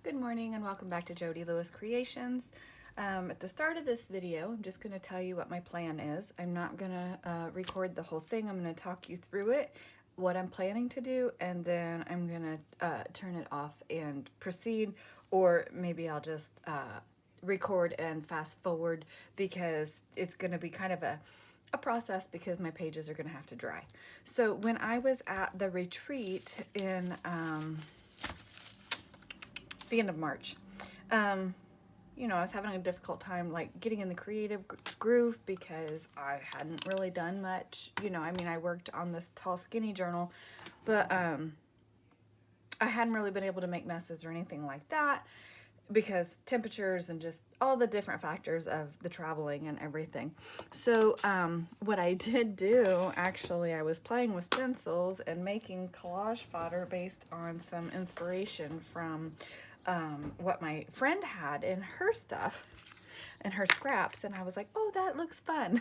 Good morning and welcome back to Jody Lewis Creations. At the start of this video, I'm just going to tell you what my plan is. I'm not going to record the whole thing. I'm going to talk you through it, what I'm planning to do, and then I'm going to turn it off and proceed, or maybe I'll just record and fast forward because it's going to be kind of a process because my pages are going to have to dry. So when I was at the retreat in the end of March. I was having a difficult time like getting in the creative groove because I hadn't really done much. I worked on this tall skinny journal, but I hadn't really been able to make messes or anything like that because temperatures and just all the different factors of the traveling and everything. So what I did do, actually, I was playing with stencils and making collage fodder based on some inspiration from what my friend had in her stuff and her scraps, and I was like, oh, that looks fun.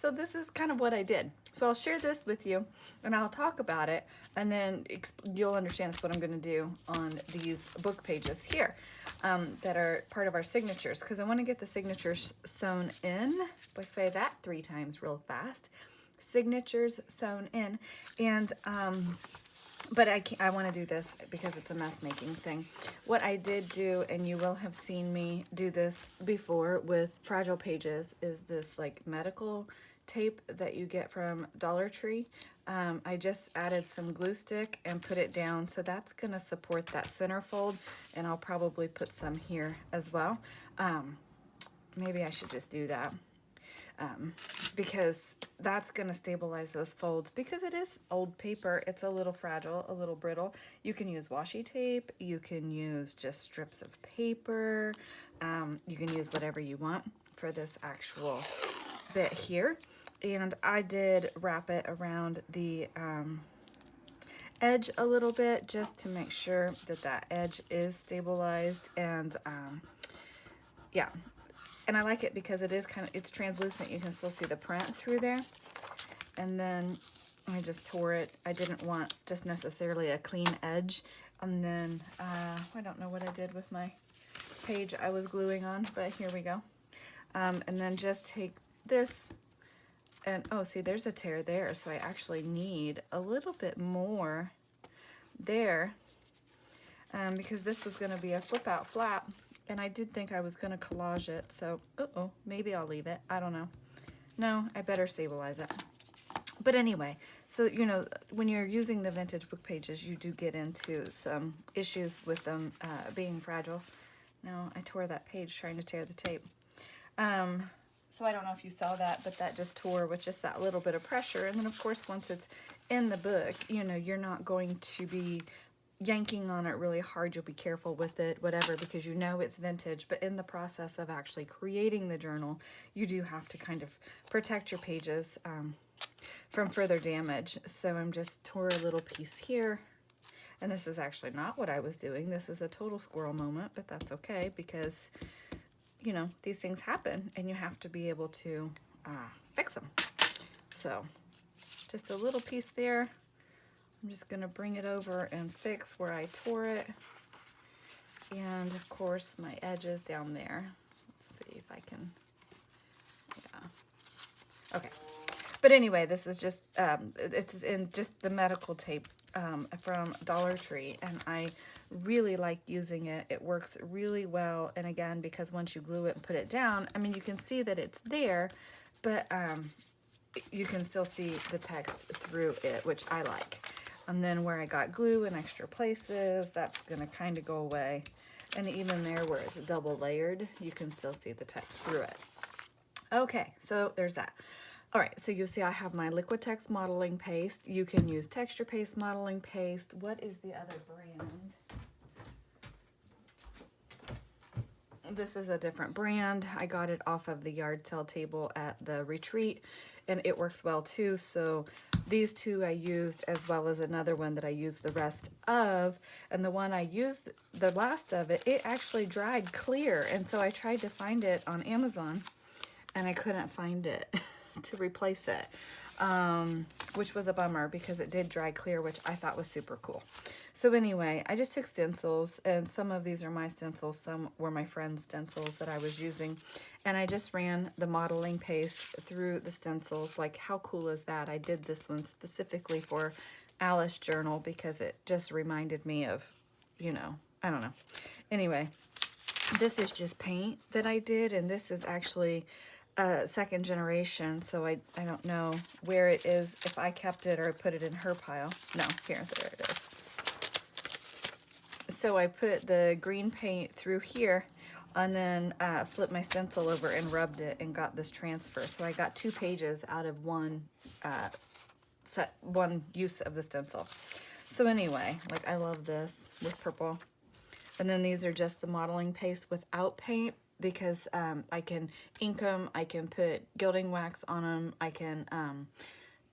So this is kind of what I did. So I'll share this with you and I'll talk about it, and then you'll understand what I'm going to do on these book pages here that are part of our signatures, because I want to get the signatures sewn in. If I say that 3 times real fast, signatures sewn in. And but I want to do this because it's a mess making thing. What I did do, and you will have seen me do this before with fragile pages, is this like medical tape that you get from Dollar Tree. I just added some glue stick and put it down, so that's going to support that centerfold, and I'll probably put some here as well. Maybe I should just do that. Because that's going to stabilize those folds, because it is old paper. It's a little fragile, a little brittle. You can use washi tape. You can use just strips of paper. You can use whatever you want for this actual bit here. And I did wrap it around the edge a little bit just to make sure that that edge is stabilized. And yeah. And I like it because it is it's translucent. You can still see the print through there. And then I just tore it. I didn't want just necessarily a clean edge. And then, I don't know what I did with my page I was gluing on, but here we go. And then just take this and, oh, see, there's a tear there. So I actually need a little bit more there because this was going to be a flip out flap. And I did think I was going to collage it, so, maybe I'll leave it. I don't know. No, I better stabilize it. But anyway, so, when you're using the vintage book pages, you do get into some issues with them being fragile. Now, I tore that page trying to tear the tape. So I don't know if you saw that, but that just tore with just that little bit of pressure. And then, of course, once it's in the book, you're not going to be yanking on it really hard. You'll be careful with it, whatever, because it's vintage. But in the process of actually creating the journal, you do have to kind of protect your pages from further damage. So I'm just tore a little piece here. And this is actually not what I was doing. This is a total squirrel moment, but that's okay because, these things happen and you have to be able to fix them. So just a little piece there. I'm just going to bring it over and fix where I tore it. And, of course, my edges down there. Let's see if I can, yeah. Okay. But anyway, this is just, it's in just the medical tape from Dollar Tree. And I really like using it. It works really well. And, again, because once you glue it and put it down, you can see that it's there. But you can still see the text through it, which I like. And then where I got glue in extra places, that's going to kind of go away. And even there where it's double layered, you can still see the text through it. Okay, so there's that. All right, so you'll see I have my Liquitex modeling paste. You can use texture paste modeling paste. What is the other brand? This is a different brand. I got it off of the yard sale table at the retreat, and it works well too. So these two I used, as well as another one that I used the rest of. And the one I used the last of it, it actually dried clear. And so I tried to find it on Amazon, and I couldn't find it to replace it. which was a bummer because it did dry clear, which I thought was super cool. So anyway, I just took stencils, and some of these are my stencils, some were my friend's stencils that I was using, and I just ran the modeling paste through the stencils. Like, how cool is that? I did this one specifically for Alice Journal because it just reminded me of, you know, I don't know. Anyway, this is just paint that I did, and this is actually second generation, so I don't know where it is, if I kept it or put it in her pile. No, here, there it is. So I put the green paint through here, and then flipped my stencil over and rubbed it and got this transfer. So I got 2 pages out of one use of the stencil. So anyway, like, I love this with purple. And then these are just the modeling paste without paint, because I can ink them, I can put gilding wax on them, I can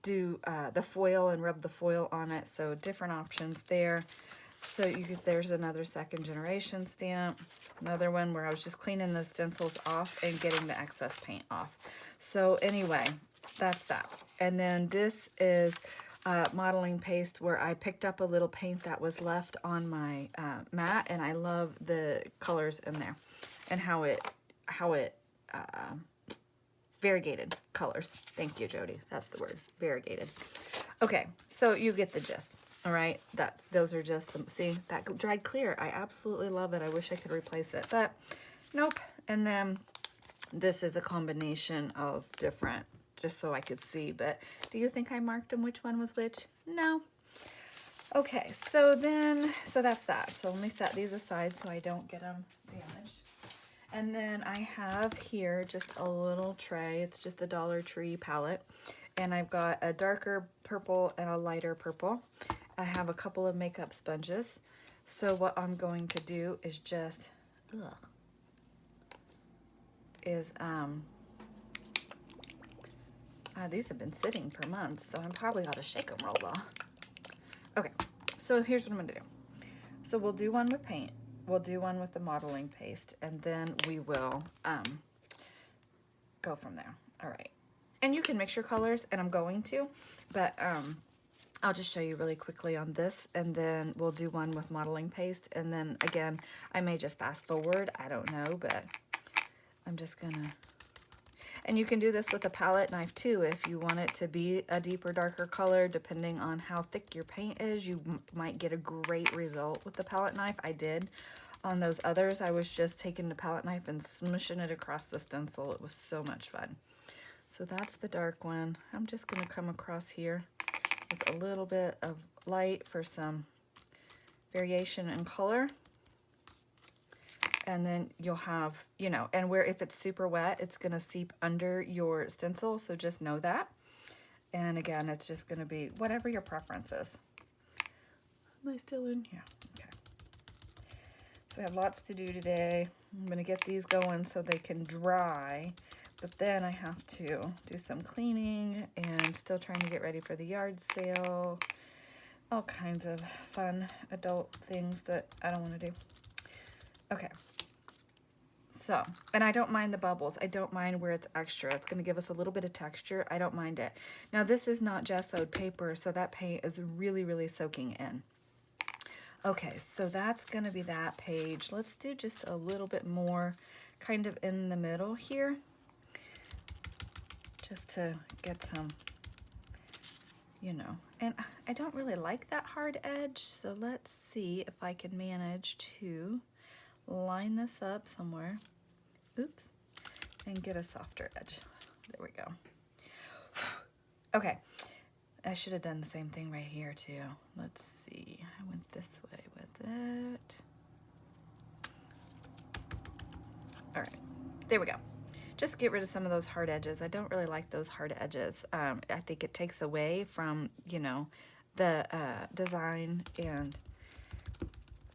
do the foil and rub the foil on it, so different options there. So you could, there's another second generation stamp, another one where I was just cleaning the stencils off and getting the excess paint off. So anyway, that's that. And then this is modeling paste where I picked up a little paint that was left on my mat, and I love the colors in there and how it variegated colors. Thank you, Jody. That's the word, variegated. Okay, so you get the gist. All right, those are just the, see, that dried clear. I absolutely love it. I wish I could replace it, but nope. And then this is a combination of different, just so I could see, but do you think I marked them which one was which? No. Okay, so that's that. So let me set these aside so I don't get them damaged. And then I have here just a little tray. It's just a Dollar Tree palette. And I've got a darker purple and a lighter purple. I have a couple of makeup sponges. So what I'm going to do is just, these have been sitting for months, so I probably ought to shake them real well. Okay, so here's what I'm gonna do. So we'll do one with paint. We'll do one with the modeling paste, and then we will go from there. All right. And you can mix your colors, and I'm going to, but I'll just show you really quickly on this, and then we'll do one with modeling paste, and then again, I may just fast forward. I don't know, but I'm just gonna, and you can do this with a palette knife too if you want it to be a deeper, darker color. Depending on how thick your paint is, you might get a great result with the palette knife. I did on those others. I was just taking the palette knife and smushing it across the stencil. It was so much fun. So that's the dark one. I'm just gonna come across here with a little bit of light for some variation in color. And then you'll have, you know, and where if it's super wet, it's gonna seep under your stencil, so just know that. And again, it's just gonna be whatever your preference is. Am I still in here? Okay. So I have lots to do today. I'm gonna get these going so they can dry, but then I have to do some cleaning and still trying to get ready for the yard sale. All kinds of fun adult things that I don't wanna do. Okay. So, and I don't mind the bubbles. I don't mind where it's extra. It's going to give us a little bit of texture. I don't mind it. Now, this is not gessoed paper, so that paint is really, really soaking in. Okay, so that's going to be that page. Let's do just a little bit more kind of in the middle here, just to get some, you know. And I don't really like that hard edge, so let's see if I can manage to line this up somewhere, oops, and get a softer edge. There we go. Okay, I should have done the same thing right here too. Let's see, I went this way with it. All right, there we go. Just get rid of some of those hard edges. I don't really like those hard edges. I think it takes away from, you know, the design, and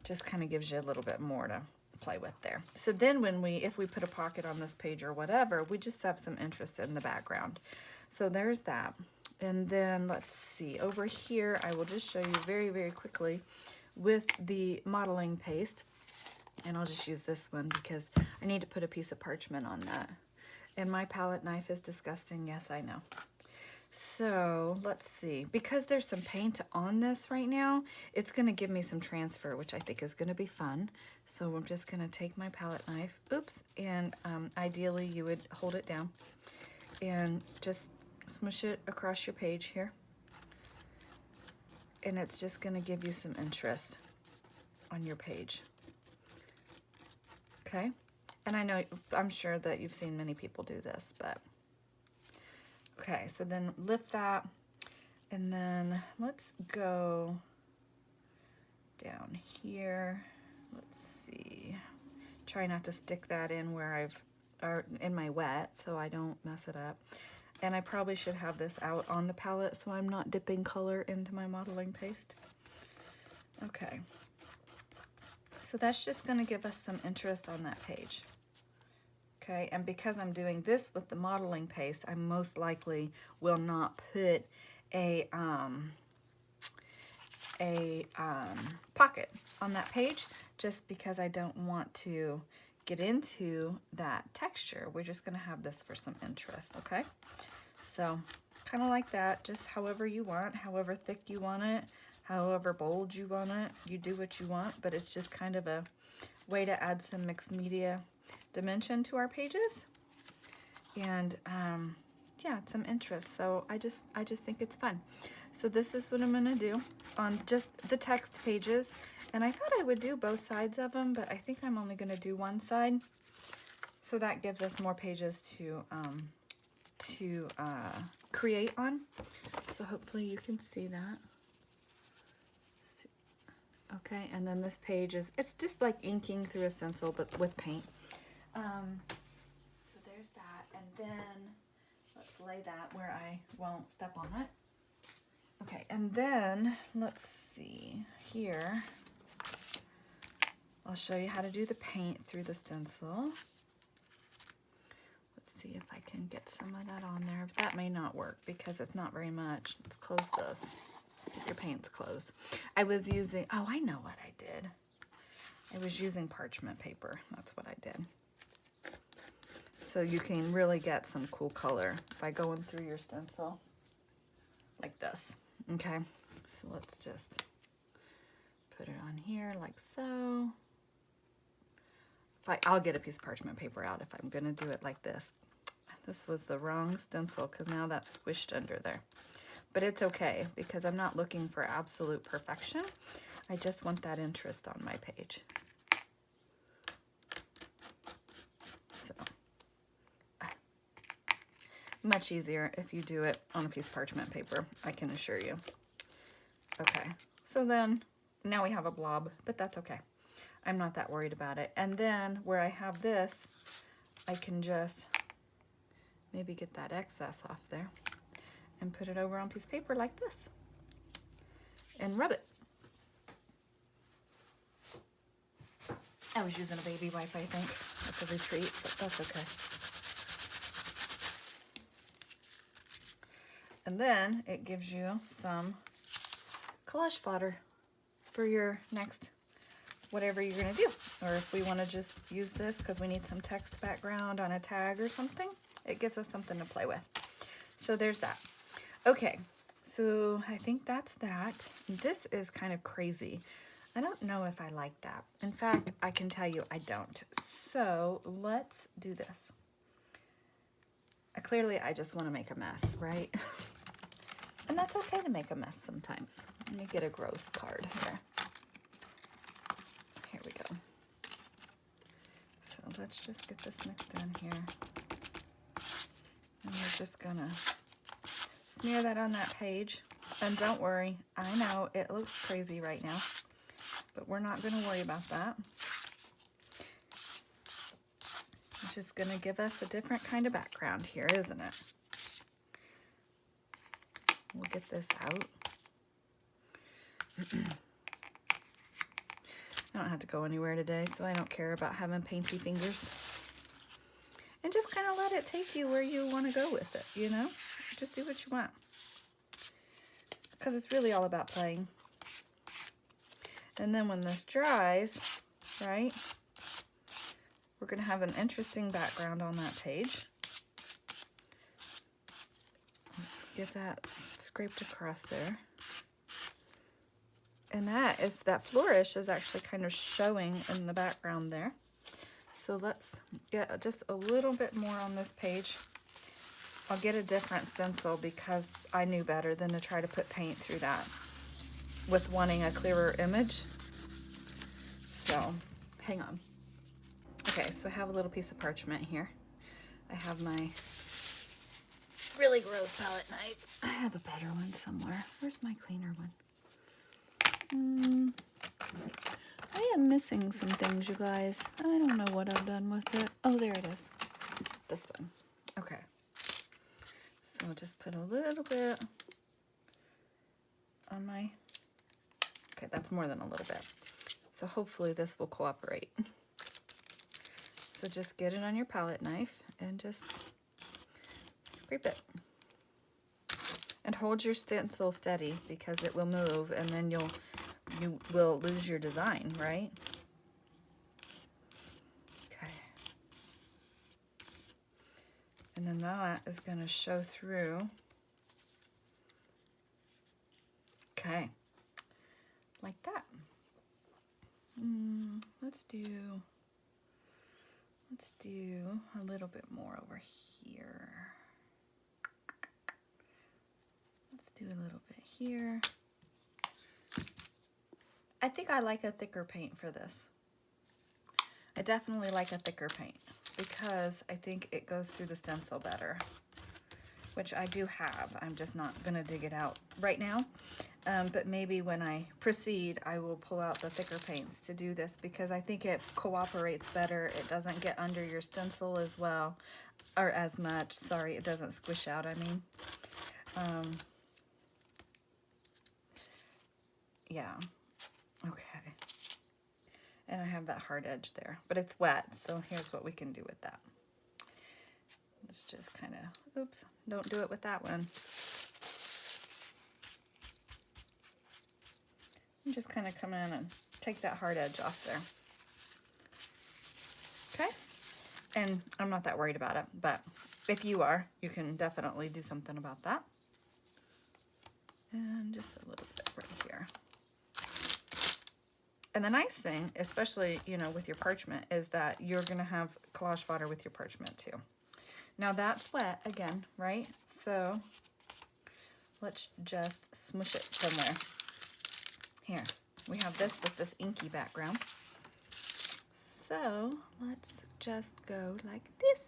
just kind of gives you a little bit more to play with there. So then when if we put a pocket on this page or whatever, we just have some interest in the background. So there's that. And then let's see, over here, I will just show you very, very quickly with the modeling paste. And I'll just use this one because I need to put a piece of parchment on that. And my palette knife is disgusting. Yes, I know. So let's see, because there's some paint on this right now, it's gonna give me some transfer, which I think is gonna be fun. So I'm just gonna take my palette knife, oops, and ideally you would hold it down and just smush it across your page here. And it's just gonna give you some interest on your page. Okay, and I'm sure that you've seen many people do this, but okay, so then lift that, and then let's go down here. Let's see. Try not to stick that in where or in my wet so I don't mess it up. And I probably should have this out on the palette so I'm not dipping color into my modeling paste. Okay. So that's just going to give us some interest on that page. Okay, and because I'm doing this with the modeling paste, I most likely will not put a pocket on that page, just because I don't want to get into that texture. We're just going to have this for some interest, okay? So kind of like that, just however you want, however thick you want it, however bold you want it, you do what you want, but it's just kind of a way to add some mixed media dimension to our pages, and yeah, some interest. So I just think it's fun. So this is what I'm gonna do on just the text pages, and I thought I would do both sides of them, but I think I'm only gonna do one side, so that gives us more pages to create on. So hopefully you can see that. Okay, and then this page it's just like inking through a stencil, but with paint. So there's that, and then let's lay that where I won't step on it. Okay, and then let's see here. I'll show you how to do the paint through the stencil. Let's see if I can get some of that on there. That may not work because it's not very much. Let's close this. Your paint's closed. I was using, oh, I know what I did. I was using parchment paper. That's what I did. So you can really get some cool color by going through your stencil like this. Okay, so let's just put it on here like so. I'll get a piece of parchment paper out if I'm gonna do it like this. This was the wrong stencil because now that's squished under there. But it's okay because I'm not looking for absolute perfection. I just want that interest on my page. So, much easier if you do it on a piece of parchment paper, I can assure you. Okay, so then now we have a blob, but that's okay. I'm not that worried about it. And then where I have this, I can just maybe get that excess off there and put it over on a piece of paper like this and rub it. I was using a baby wipe, I think, at the retreat, but that's okay. And then it gives you some collage fodder for your next whatever you're gonna do. Or if we wanna just use this because we need some text background on a tag or something, it gives us something to play with. So there's that. Okay, so I think that's that. This is kind of crazy. I don't know if I like that. In fact, I can tell you I don't. So let's do this. Clearly, I just want to make a mess, right? And that's okay to make a mess sometimes. Let me get a gross card here. Here we go. So let's just get this mixed in here. And we're just gonna smear that on that page. And don't worry, I know it looks crazy right now, but we're not gonna worry about that. It's just gonna give us a different kind of background here, isn't it? We'll get this out. I don't have to go anywhere today, so I don't care about having painty fingers. And just kind of let it take you where you want to go with it, you know? Just do what you want. Because it's really all about playing. And then when this dries, right, we're going to have an interesting background on that page. Let's get that scraped across there. And that flourish is actually kind of showing in the background there. So let's get just a little bit more on this page. I'll get a different stencil because I knew better than to try to put paint through that with wanting a clearer image. So hang on. Okay, so I have a little piece of parchment here. I have my really gross palette knife. I have a better one somewhere. Where's my cleaner one? I am missing some things, you guys. I don't know what I've done with it. Oh, there it is. This one. Okay. So I'll just put a little bit on my... Okay, that's more than a little bit. So hopefully this will cooperate. So just get it on your palette knife and just scrape it. And hold your stencil steady because it will move and then you will lose your design, right? Okay. And then that is going to show through. Okay. Like that. Let's do a little bit more over here. Let's do a little bit here. I think I like a thicker paint for this. I definitely like a thicker paint because I think it goes through the stencil better, which I do have. I'm just not gonna dig it out right now. But maybe when I proceed, I will pull out the thicker paints to do this because I think it cooperates better. It doesn't get under your stencil as well, or as much. Sorry, it doesn't squish out, I mean. Yeah, okay. And I have that hard edge there, but it's wet, so here's what we can do with that. Let's just kind of, oops, don't do it with that one. And just kind of come in and take that hard edge off there. Okay? And I'm not that worried about it, but if you are, you can definitely do something about that. And just a little bit right here. And the nice thing, especially, you know, with your parchment, is that you're going to have collage fodder with your parchment too. Now that's wet again, right? So let's just smush it somewhere. Here, we have this with this inky background. So let's just go like this.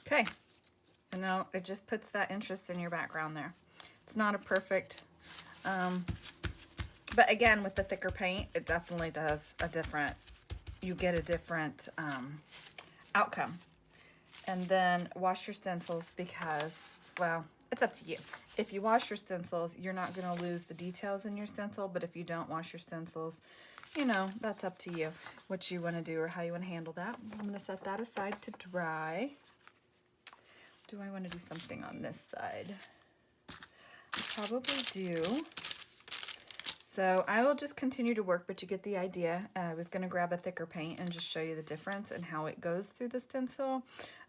Okay, and now it just puts that interest in your background there. It's not a perfect, but again, with the thicker paint, it definitely does a different, you get a different outcome. And then wash your stencils because, well, it's up to you. If you wash your stencils, you're not going to lose the details in your stencil, but if you don't wash your stencils, you know, that's up to you, what you want to do or how you want to handle that. I'm going to set that aside to dry. Do I want to do something on this side? I probably do. So I will just continue to work, but you get the idea. I was going to grab a thicker paint and just show you the difference and how it goes through the stencil.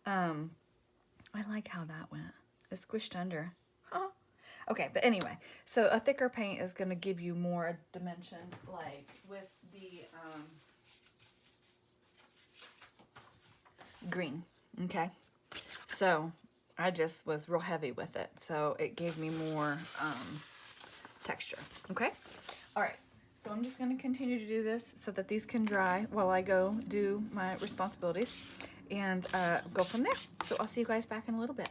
I like how that went. It squished under. Huh. Okay, but anyway, so a thicker paint is going to give you more dimension, like with the green, okay? So I just was real heavy with it, so it gave me more texture, okay? All right, so I'm just going to continue to do this so that these can dry while I go do my responsibilities and go from there. So I'll see you guys back in a little bit.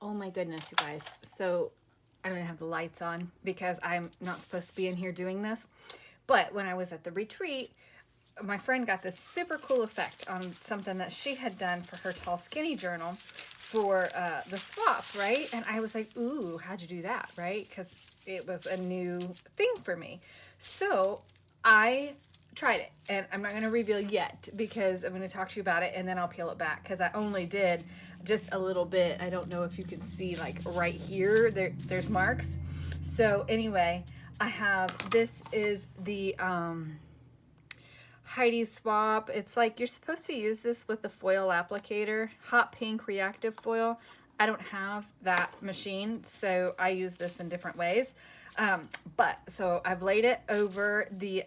Oh my goodness, you guys. So I don't even have the lights on because I'm not supposed to be in here doing this. But when I was at the retreat, my friend got this super cool effect on something that she had done for her Tall Skinny journal for the swap, right? And I was like, ooh, how'd you do that, right? Because it was a new thing for me. So I tried it, and I'm not going to reveal yet because I'm going to talk to you about it and then I'll peel it back because I only did just a little bit. I don't know if you can see, like right here, there's marks. So anyway, I have, this is the Heidi swap. It's like you're supposed to use this with the foil applicator, hot pink reactive foil. I don't have that machine, so I use this in different ways. So I've laid it over the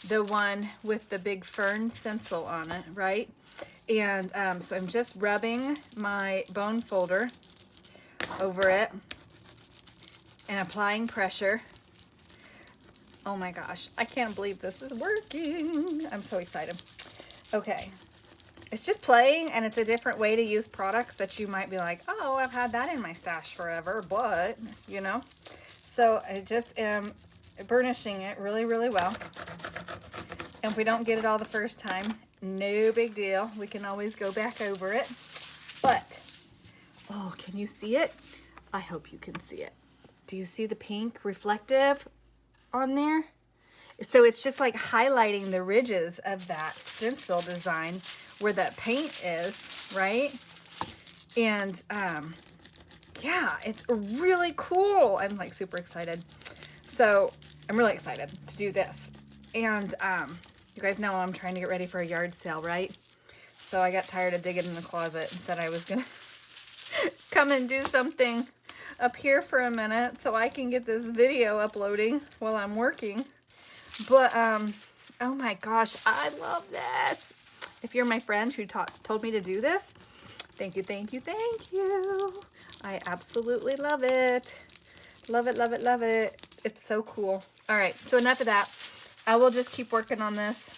one with the big fern stencil on it, right? And so I'm just rubbing my bone folder over it and applying pressure. Oh my gosh, I can't believe this is working. I'm so excited. Okay, it's just playing, and it's a different way to use products that you might be like, oh, I've had that in my stash forever, but, you know. So I just am burnishing it really, really well. And if we don't get it all the first time, no big deal. We can always go back over it. But, oh, can you see it? I hope you can see it. Do you see the pink reflective on there? So it's just like highlighting the ridges of that stencil design where that paint is, right? And yeah, it's really cool. I'm like super excited. So I'm really excited to do this. And you guys know I'm trying to get ready for a yard sale, right? So I got tired of digging in the closet and said I was gonna come and do something up here for a minute so I can get this video uploading while I'm working. But oh my gosh, I love this. If you're my friend who told me to do this, thank you, thank you, thank you. I absolutely love it. Love it, love it, love it. It's so cool. All right, so enough of that. I will just keep working on this.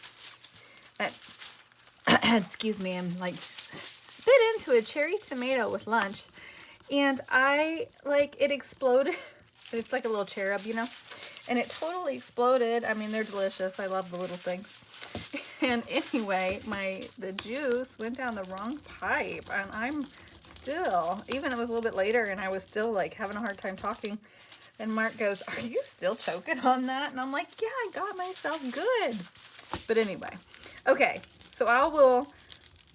Excuse me, I'm like bit into a cherry tomato with lunch. And it exploded. It's like a little cherub, you know? And it totally exploded. I mean, they're delicious. I love the little things. And anyway, the juice went down the wrong pipe. And I'm still, even it was a little bit later and I was still like having a hard time talking. And Mark goes, are you still choking on that? And I'm like, yeah, I got myself good. But anyway, okay. So I will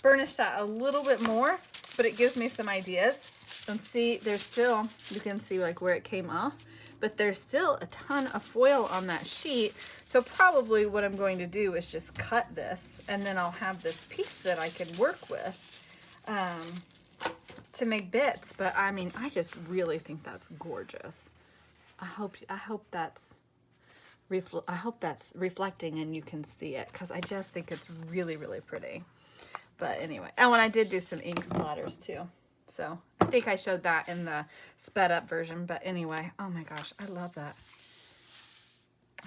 burnish that a little bit more, but it gives me some ideas. And see, there's still, you can see like where it came off, but there's still a ton of foil on that sheet. So probably what I'm going to do is just cut this, and then I'll have this piece that I can work with to make bits. But I mean, I just really think that's gorgeous. I hope that's reflecting and you can see it, because I just think it's really, really pretty. But anyway, and when I did do some ink splatters too. So I think I showed that in the sped up version. But anyway, oh my gosh, I love that.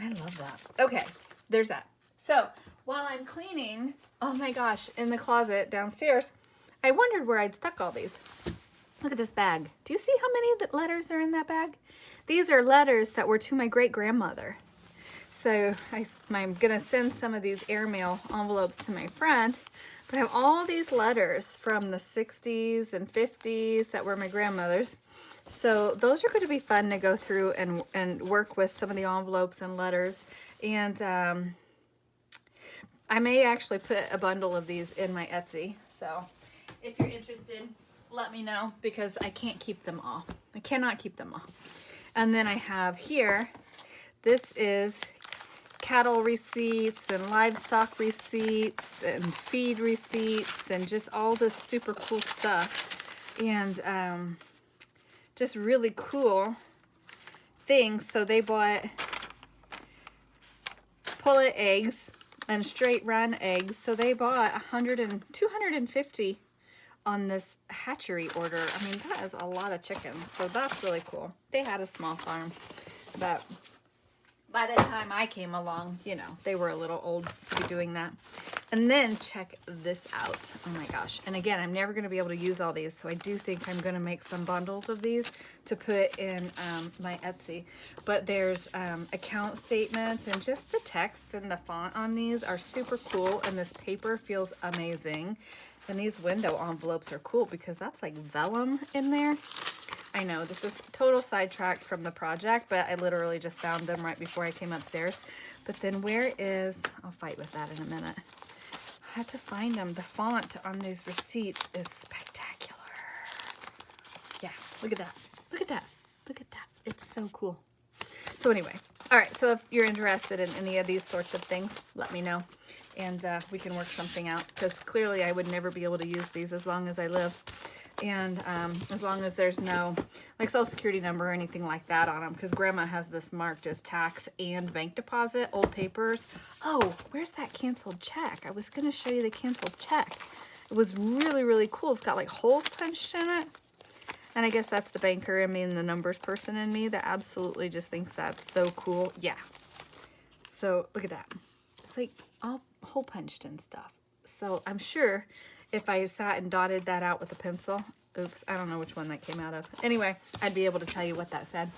I love that. Okay, there's that. So while I'm cleaning, oh my gosh, in the closet downstairs, I wondered where I'd stuck all these. Look at this bag. Do you see how many letters are in that bag? These are letters that were to my great-grandmother. So I'm going to send some of these airmail envelopes to my friend. But I have all these letters from the 60s and 50s that were my grandmother's. So those are going to be fun to go through and work with some of the envelopes and letters. And I may actually put a bundle of these in my Etsy. So if you're interested, let me know, because I can't keep them all. I cannot keep them all. And then I have here, this is cattle receipts and livestock receipts and feed receipts and just all this super cool stuff. And just really cool things. So they bought pullet eggs and straight run eggs. So they bought 250 on this hatchery order. I mean, that is a lot of chickens. So that's really cool. They had a small farm, but by the time I came along, you know, they were a little old to be doing that. And then check this out. Oh my gosh. And again, I'm never going to be able to use all these, so I do think I'm going to make some bundles of these to put in my Etsy. But there's account statements, and just the text and the font on these are super cool, and this paper feels amazing. And these window envelopes are cool because that's like vellum in there. I know this is total sidetracked from the project, but I literally just found them right before I came upstairs. But then where is, I'll fight with that in a minute. I had to find them. The font on these receipts is spectacular. Yeah, look at that. Look at that. Look at that. It's so cool. So anyway, all right. So if you're interested in any of these sorts of things, let me know. And we can work something out, because clearly I would never be able to use these as long as I live. And as long as there's no like social security number or anything like that on them, because grandma has this marked as tax and bank deposit, old papers. Oh, where's that canceled check? I was going to show you the canceled check. It was really, really cool. It's got like holes punched in it. And I guess that's the banker in me and the numbers person in me that absolutely just thinks that's so cool. Yeah. So look at that. It's like all hole punched and stuff. So I'm sure if I sat and dotted that out with a pencil, oops, I don't know which one that came out of. Anyway, I'd be able to tell you what that said.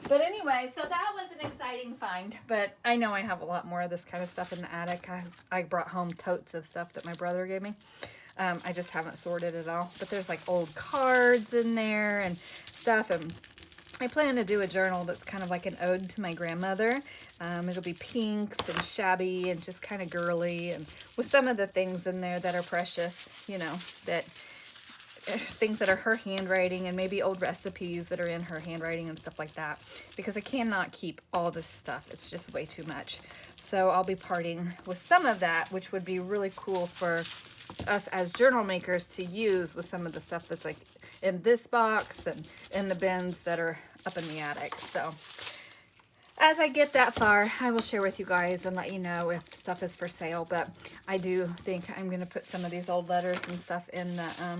But anyway, so that was an exciting find. But I know I have a lot more of this kind of stuff in the attic. I brought home totes of stuff that my brother gave me. I just haven't sorted it all. But there's like old cards in there and stuff. And I plan to do a journal that's kind of like an ode to my grandmother. It'll be pinks and shabby and just kind of girly, and with some of the things in there that are precious, you know, that things that are her handwriting, and maybe old recipes that are in her handwriting and stuff like that, because I cannot keep all this stuff. It's just way too much. So I'll be parting with some of that, which would be really cool for us as journal makers to use with some of the stuff that's like in this box and in the bins that are up in the attic. So as I get that far, I will share with you guys and let you know if stuff is for sale. But I do think I'm going to put some of these old letters and stuff in the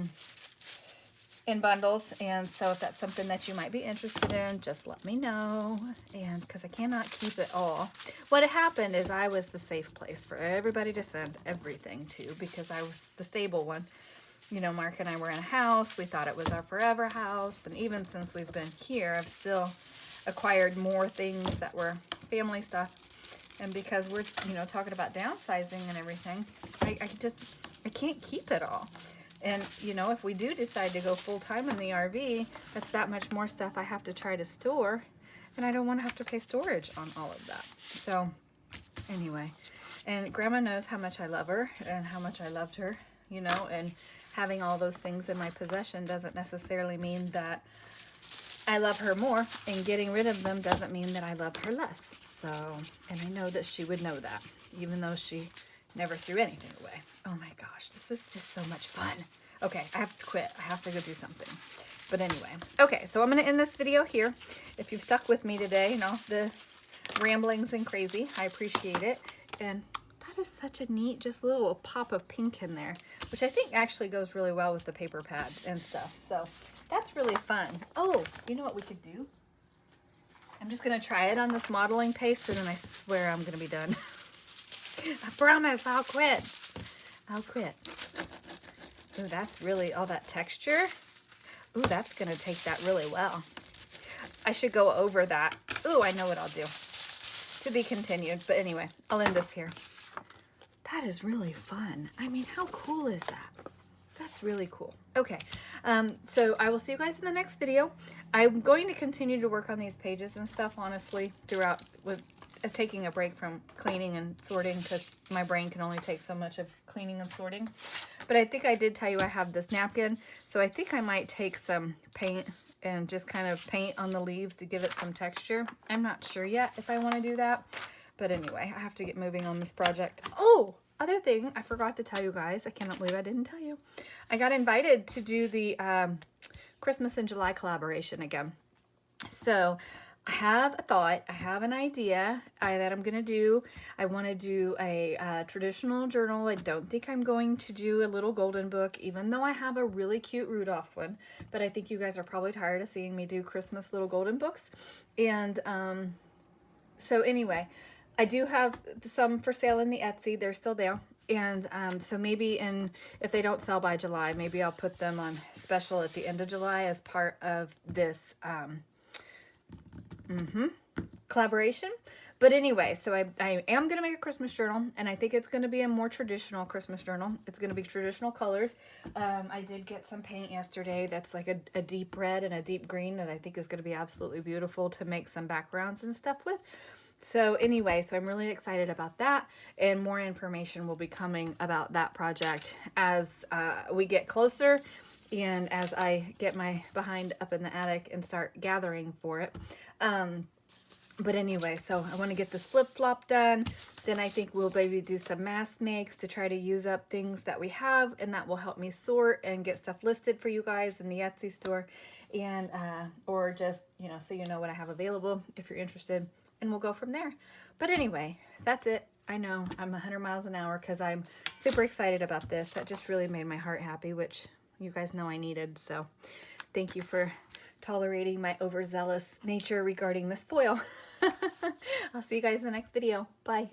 in bundles. And so if that's something that you might be interested in, just let me know. And because I cannot keep it all. What happened is I was the safe place for everybody to send everything to, because I was the stable one. You know, Mark and I were in a house. We thought it was our forever house. And even since we've been here, I've still acquired more things that were family stuff. And because we're, you know, talking about downsizing and everything, I can't keep it all. And, you know, if we do decide to go full-time in the RV, that's that much more stuff I have to try to store. And I don't want to have to pay storage on all of that. So, anyway. And Grandma knows how much I love her and how much I loved her, you know. And having all those things in my possession doesn't necessarily mean that I love her more. And getting rid of them doesn't mean that I love her less. So, and I know that she would know that, even though she never threw anything away. Oh my gosh, this is just so much fun. Okay, I have to quit. I have to go do something. But anyway, okay, so I'm going to end this video here. If you've stuck with me today, you know, the ramblings and crazy, I appreciate it. And that is such a neat, just little pop of pink in there, which I think actually goes really well with the paper pad and stuff. So that's really fun. Oh, you know what we could do? I'm just going to try it on this modeling paste, and then I swear I'm going to be done. I promise I'll quit. I'll quit. Ooh, that's really all that texture. Ooh, that's going to take that really well. I should go over that. Ooh, I know what I'll do. To be continued. But anyway, I'll end this here. That is really fun. I mean, how cool is that? That's really cool. Okay, so I will see you guys in the next video. I'm going to continue to work on these pages and stuff, honestly, throughout, with taking a break from cleaning and sorting, because my brain can only take so much of cleaning and sorting. But I think I did tell you I have this napkin, so I think I might take some paint and just kind of paint on the leaves to give it some texture. I'm not sure yet if I want to do that, but anyway, I have to get moving on this project. Oh! Other thing, I forgot to tell you guys, I cannot believe I didn't tell you. I got invited to do the Christmas in July collaboration again. So I have a thought, I have an idea that I'm going to do. I want to do a traditional journal. I don't think I'm going to do a little golden book, even though I have a really cute Rudolph one. But I think you guys are probably tired of seeing me do Christmas little golden books. And so anyway, I do have some for sale in the Etsy. They're still there. And so maybe if they don't sell by July, maybe I'll put them on special at the end of July as part of this collaboration. But anyway, so I am going to make a Christmas journal, and I think it's going to be a more traditional Christmas journal. It's going to be traditional colors. I did get some paint yesterday that's like a deep red and a deep green that I think is going to be absolutely beautiful to make some backgrounds and stuff with. So anyway, so I'm really excited about that, and more information will be coming about that project as we get closer and as I get my behind up in the attic and start gathering for it. But anyway, so I want to get this flip-flop done. Then I think we'll maybe do some mask makes to try to use up things that we have, and that will help me sort and get stuff listed for you guys in the Etsy store, and or just, you know, so you know what I have available if you're interested, and we'll go from there. But anyway, that's it. I know I'm 100 miles an hour because I'm super excited about this. That just really made my heart happy, which you guys know I needed. So thank you for tolerating my overzealous nature regarding this foil. I'll see you guys in the next video. Bye.